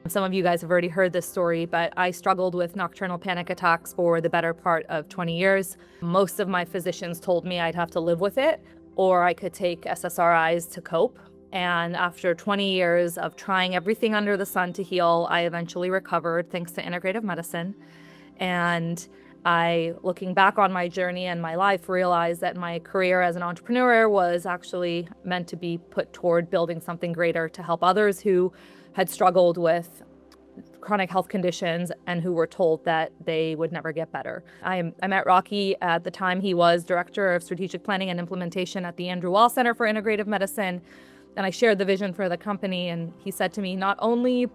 Some of you guys have already heard this story, but I struggled with nocturnal panic attacks for the better part of 20 years. Most of my physicians told me I'd have to live with it, or I could take SSRIs to cope. And after 20 years of trying everything under the sun to heal, I eventually recovered thanks to integrative medicine. And I, looking back on my journey and my life, realized that my career as an entrepreneur was actually meant to be put toward building something greater to help others who had struggled with chronic health conditions and who were told that they would never get better. I met Rocky at the time. He was Director of Strategic Planning and Implementation at the Andrew Weil Center for Integrative Medicine, and I shared the vision for the company, and he said to me, not only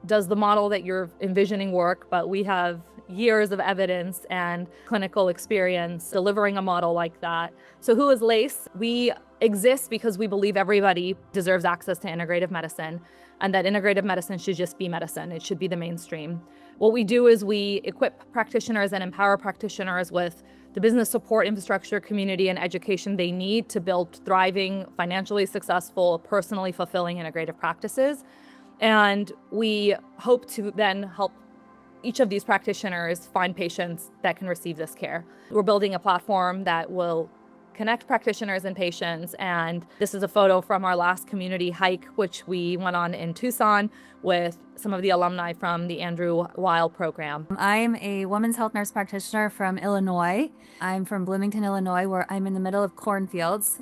does the model that you're envisioning work, but we have years of evidence and clinical experience delivering a model like that. So who is LACE? We exist because we believe everybody deserves access to integrative medicine, and that integrative medicine should just be medicine. It should be the mainstream. What we do is we equip practitioners and empower practitioners with the business support, infrastructure, community, and education they need to build thriving, financially successful, personally fulfilling integrative practices. And we hope to then help each of these practitioners find patients that can receive this care. We're building a platform that will connect practitioners and patients. And this is a photo from our last community hike, which we went on in Tucson with some of the alumni from the Andrew Weil program. I'm a women's health nurse practitioner from Illinois. I'm from Bloomington, Illinois, where I'm in the middle of cornfields,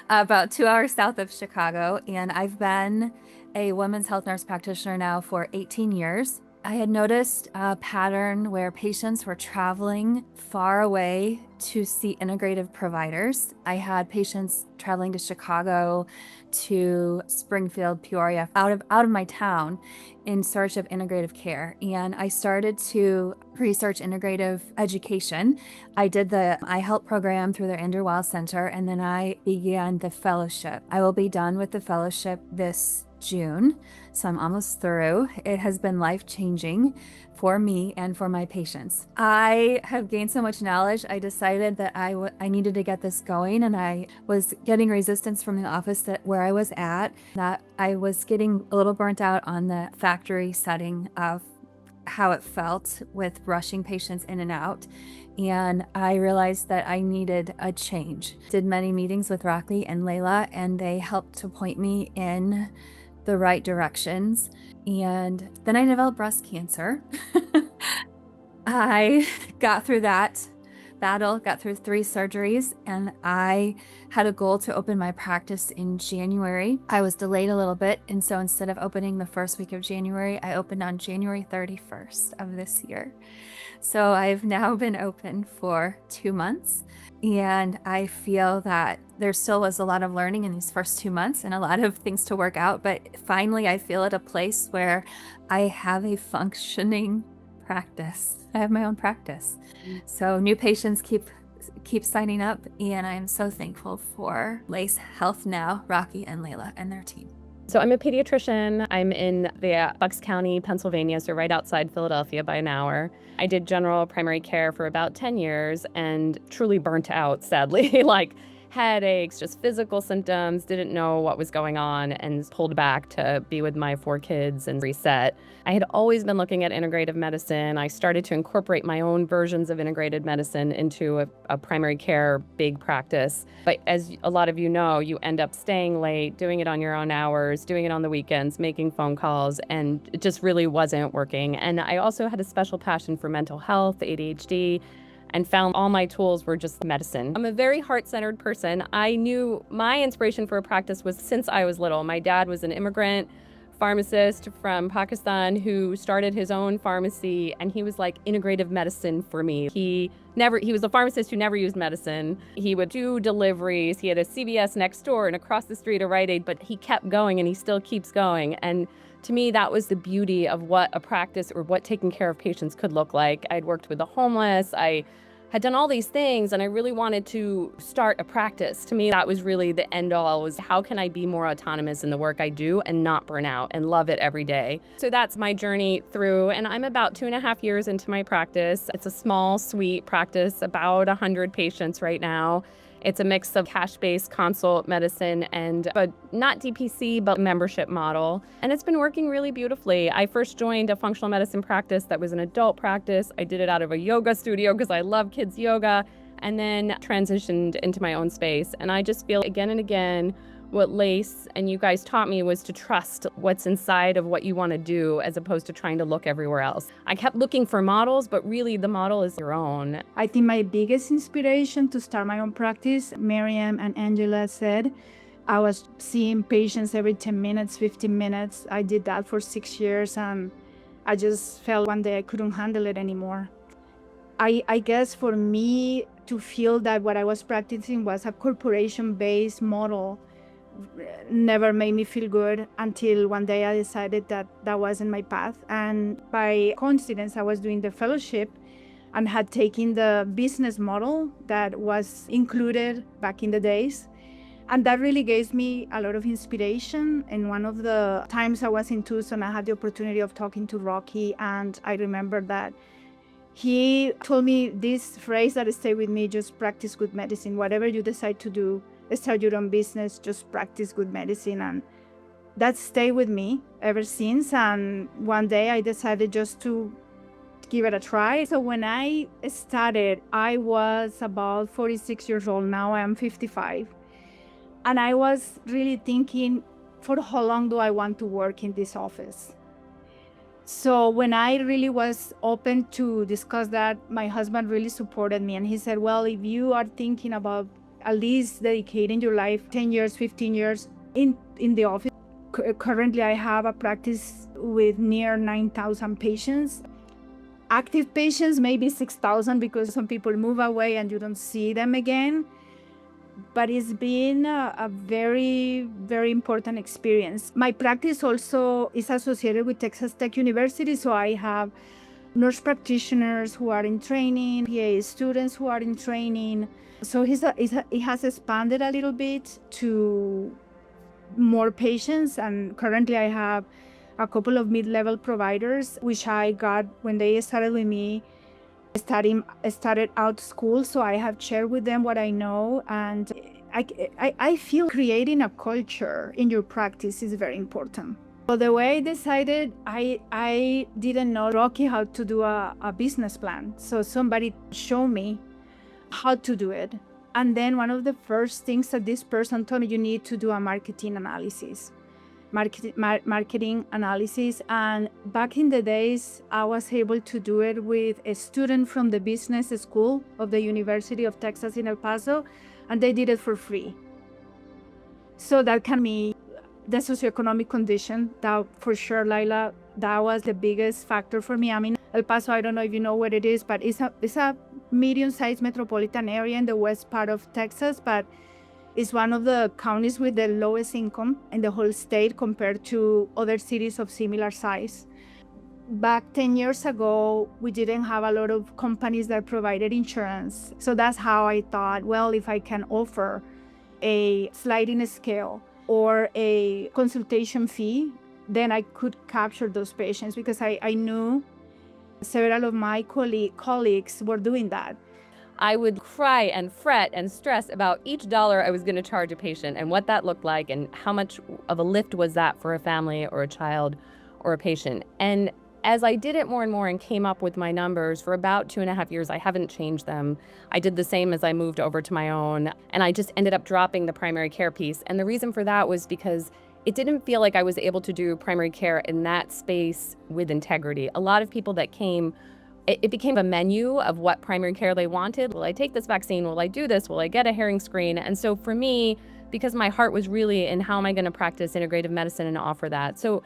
about 2 hours south of Chicago. And I've been a women's health nurse practitioner now for 18 years. I had noticed a pattern where patients were traveling far away to see integrative providers. I had patients traveling to Chicago, to Springfield, Peoria, out of my town in search of integrative care. And I started to research integrative education. I did the iHelp program through the Andrew Weil Center, and then I began the fellowship. I will be done with the fellowship this June, so I'm almost through. It has been life-changing for me and for my patients. I have gained so much knowledge, I decided that I needed to get this going, and I was getting resistance from the office where I was at, that I was getting a little burnt out on the factory setting of how it felt with rushing patients in and out. And I realized that I needed a change. Did many meetings with Rocky and Layla, and they helped to point me in the right directions. And then I developed breast cancer. I got through that battle, got through 3 surgeries, and I had a goal to open my practice in January. I was delayed a little bit, and so instead of opening the first week of January, I opened on January 31st of this year. So I've now been open for 2 months, and I feel that there still was a lot of learning in these first 2 months and a lot of things to work out, but finally I feel at a place where I have a functioning practice. I have my own practice. So new patients keep signing up, and I'm so thankful for Lace Health Now, Rocky and Layla and their team. So I'm a pediatrician. I'm in the Bucks County, Pennsylvania, so right outside Philadelphia by an hour. I did general primary care for about 10 years and truly burnt out, sadly, like headaches, just physical symptoms, didn't know what was going on, and pulled back to be with my 4 kids and reset. I had always been looking at integrative medicine. I started to incorporate my own versions of integrated medicine into a primary care big practice. But as a lot of you know, you end up staying late, doing it on your own hours, doing it on the weekends, making phone calls, and it just really wasn't working. And I also had a special passion for mental health, ADHD, and found all my tools were just medicine. I'm a very heart-centered person. I knew my inspiration for a practice was since I was little. My dad was an immigrant pharmacist from Pakistan who started his own pharmacy, and he was like integrative medicine for me. He was a pharmacist who never used medicine. He would do deliveries. He had a CVS next door and across the street a Rite Aid, but he kept going and he still keeps going. And to me, that was the beauty of what a practice or what taking care of patients could look like. I'd worked with the homeless. I had done all these things, and I really wanted to start a practice. To me, that was really the end all, was how can I be more autonomous in the work I do and not burn out and love it every day. So that's my journey through, and I'm about 2.5 years into my practice. It's a small, sweet practice, about 100 patients right now. It's a mix of cash-based consult medicine and not DPC, but membership model. And it's been working really beautifully. I first joined a functional medicine practice that was an adult practice. I did it out of a yoga studio because I love kids yoga, and then transitioned into my own space. And I just feel again and again, what Lace and you guys taught me was to trust what's inside of what you want to do as opposed to trying to look everywhere else. I kept looking for models, but really the model is your own. I think my biggest inspiration to start my own practice, Miriam and Angela said, I was seeing patients every 10 minutes, 15 minutes. I did that for 6 years, and I just felt one day I couldn't handle it anymore. I guess for me to feel that what I was practicing was a corporation-based model never made me feel good until one day I decided that that wasn't my path. And by coincidence, I was doing the fellowship and had taken the business model that was included back in the days. And that really gave me a lot of inspiration. And one of the times I was in Tucson, I had the opportunity of talking to Rocky, and I remember that he told me this phrase that stayed with me: just practice good medicine. Whatever you decide to do, start your own business, just practice good medicine. And that stayed with me ever since. And one day I decided just to give it a try. So when I started, I was about 46 years old. Now I am 55. And I was really thinking, for how long do I want to work in this office? So when I really was open to discuss that, my husband really supported me. And he said, well, if you are thinking about at least dedicating your life 10 years, 15 years in the office. Currently, I have a practice with near 9,000 patients. Active patients, maybe 6,000, because some people move away and you don't see them again. But it's been a very, very important experience. My practice also is associated with Texas Tech University, so I have nurse practitioners who are in training, PA students who are in training. So it has expanded a little bit to more patients, and currently I have a couple of mid-level providers, which I got when they started with me. Started out school, so I have shared with them what I know, and I feel creating a culture in your practice is very important. So the way I decided, I didn't know, Rocky, how to do a business plan. So somebody showed me how to do it. And then one of the first things that this person told me, you need to do a marketing analysis. Marketing analysis. And back in the days, I was able to do it with a student from the business school of the University of Texas in El Paso, and they did it for free. So that can be the socioeconomic condition. That for sure, Laila, that was the biggest factor for me. I mean, El Paso, I don't know if you know where it is, but it's a medium-sized metropolitan area in the west part of Texas, but it's one of the counties with the lowest income in the whole state compared to other cities of similar size. Back 10 years ago, we didn't have a lot of companies that provided insurance. So that's how I thought, well, if I can offer a sliding scale or a consultation fee, then I could capture those patients, because I knew several of my colleagues were doing that. I would cry and fret and stress about each dollar I was going to charge a patient and what that looked like and how much of a lift was that for a family or a child or a patient. And as I did it more and more and came up with my numbers for about 2.5 years, I haven't changed them. I did the same as I moved over to my own, and I just ended up dropping the primary care piece. And the reason for that was because it didn't feel like I was able to do primary care in that space with integrity. A lot of people that came, it became a menu of what primary care they wanted. Will I take this vaccine? Will I do this? Will I get a hearing screen? And so for me, because my heart was really in how am I going to practice integrative medicine and offer that. So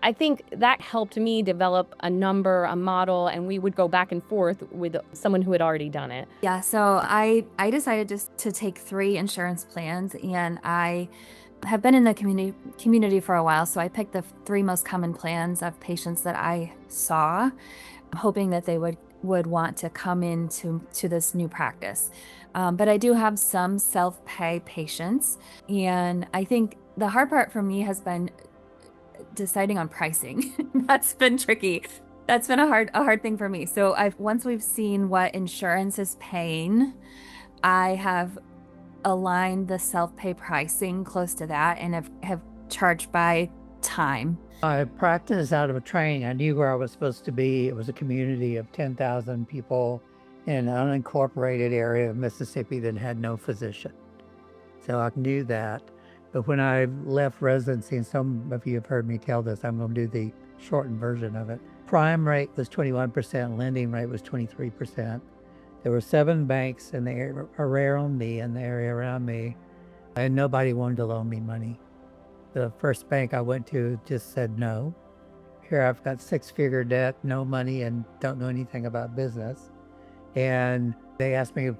I think that helped me develop a number, a model, and we would go back and forth with someone who had already done it. Yeah, so I decided just to take 3 insurance plans, and I have been in the community for a while, so I picked the 3 most common plans of patients that I saw, hoping that they would want to come into this new practice. But I do have some self-pay patients, and I think the hard part for me has been deciding on pricing. That's been tricky. That's been a hard thing for me. So once we've seen what insurance is paying, I have aligned the self-pay pricing close to that and have charged by time. I practiced out of a training. I knew where I was supposed to be. It was a community of 10,000 people in an unincorporated area of Mississippi that had no physician. So I knew that. But when I left residency, and some of you have heard me tell this, I'm going to do the shortened version of it. Prime rate was 21%, lending rate was 23%. There were 7 banks in the area around me, and nobody wanted to loan me money. The first bank I went to just said no. Here I've got 6-figure debt, no money, and don't know anything about business. And they asked me,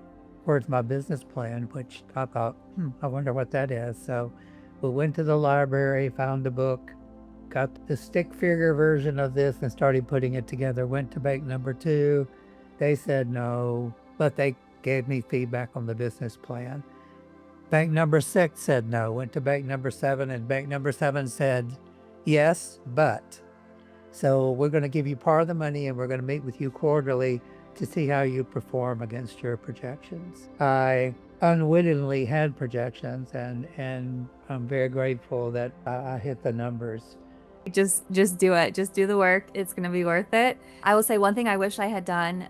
where's my business plan? Which I thought, I wonder what that is. So we went to the library, found a book, got the stick figure version of this and started putting it together. Went to bank number 2. They said no, but they gave me feedback on the business plan. Bank number 6 said no. Went to bank number 7, and bank number 7 said yes, but. So we're going to give you part of the money, and we're going to meet with you quarterly to see how you perform against your projections. I unwittingly had projections, and I'm very grateful that I hit the numbers. Just do it. Just do the work. It's going to be worth it. I will say one thing I wish I had done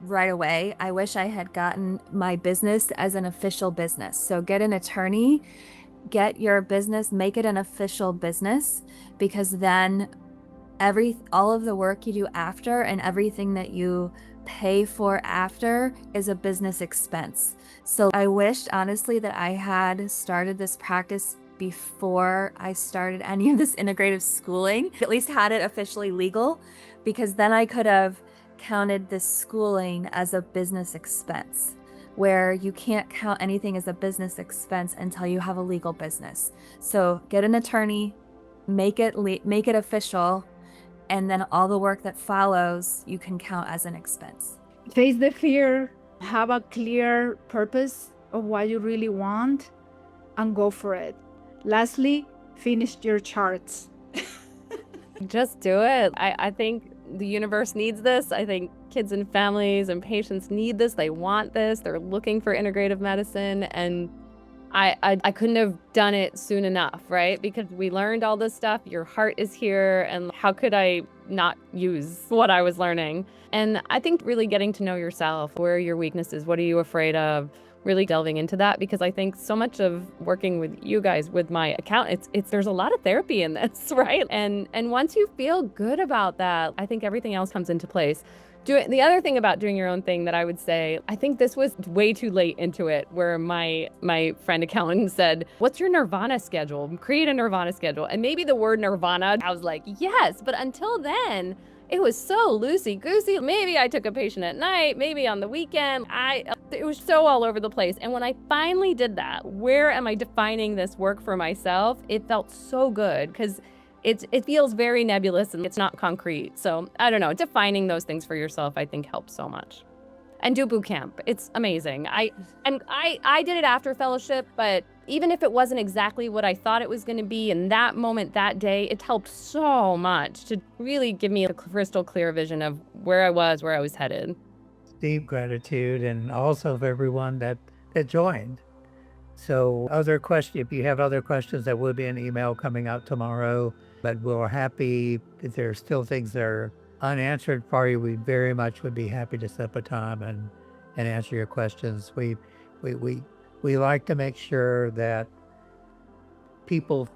right away. I wish I had gotten my business as an official business. So get an attorney, get your business, make it an official business, because then all of the work you do after and everything that you pay for after is a business expense. So I wished honestly that I had started this practice before I started any of this integrative schooling, at least had it officially legal, because then I could have counted this schooling as a business expense, where you can't count anything as a business expense until you have a legal business. So get an attorney, make it official, and then all the work that follows you can count as an expense. Face the fear, have a clear purpose of what you really want, and go for it. Lastly, finish your charts. Just do it. I think the universe needs this. I think kids and families and patients need this. They want this. They're looking for integrative medicine. And I couldn't have done it soon enough, right? Because we learned all this stuff. Your heart is here. And how could I not use what I was learning? And I think really getting to know yourself. Where are your weaknesses? What are you afraid of? Really delving into that, because I think so much of working with you guys, with my account, it's there's a lot of therapy in this, right? And once you feel good about that, I think everything else comes into place. The other thing about doing your own thing that I would say, I think this was way too late into it, where my friend accountant said, what's your nirvana schedule? Create a nirvana schedule. And maybe the word nirvana, I was like, yes, but until then, it was so loosey-goosey. Maybe I took a patient at night, maybe on the weekend. It was so all over the place. And when I finally did that, where am I defining this work for myself? It felt so good, because it feels very nebulous and it's not concrete. So I don't know, defining those things for yourself, I think, helps so much. And do boot camp. It's amazing. I did it after fellowship, but even if it wasn't exactly what I thought it was going to be in that moment, that day, it helped so much to really give me a crystal clear vision of where I was headed. Deep gratitude, and also of everyone that joined. So if you have other questions, there will be an email coming out tomorrow, but we're happy if there are still things that are unanswered for you. We very much would be happy to set up a time and answer your questions. We like to make sure that people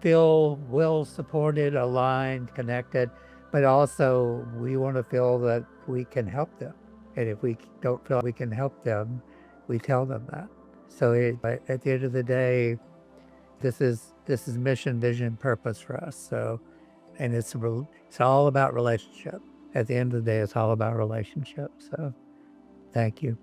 feel well supported, aligned, connected, but also we want to feel that we can help them. And if we don't feel we can help them, we tell them that. So at the end of the day, this is mission, vision, purpose for us. So, and it's all about relationship. At the end of the day, it's all about relationship. So thank you.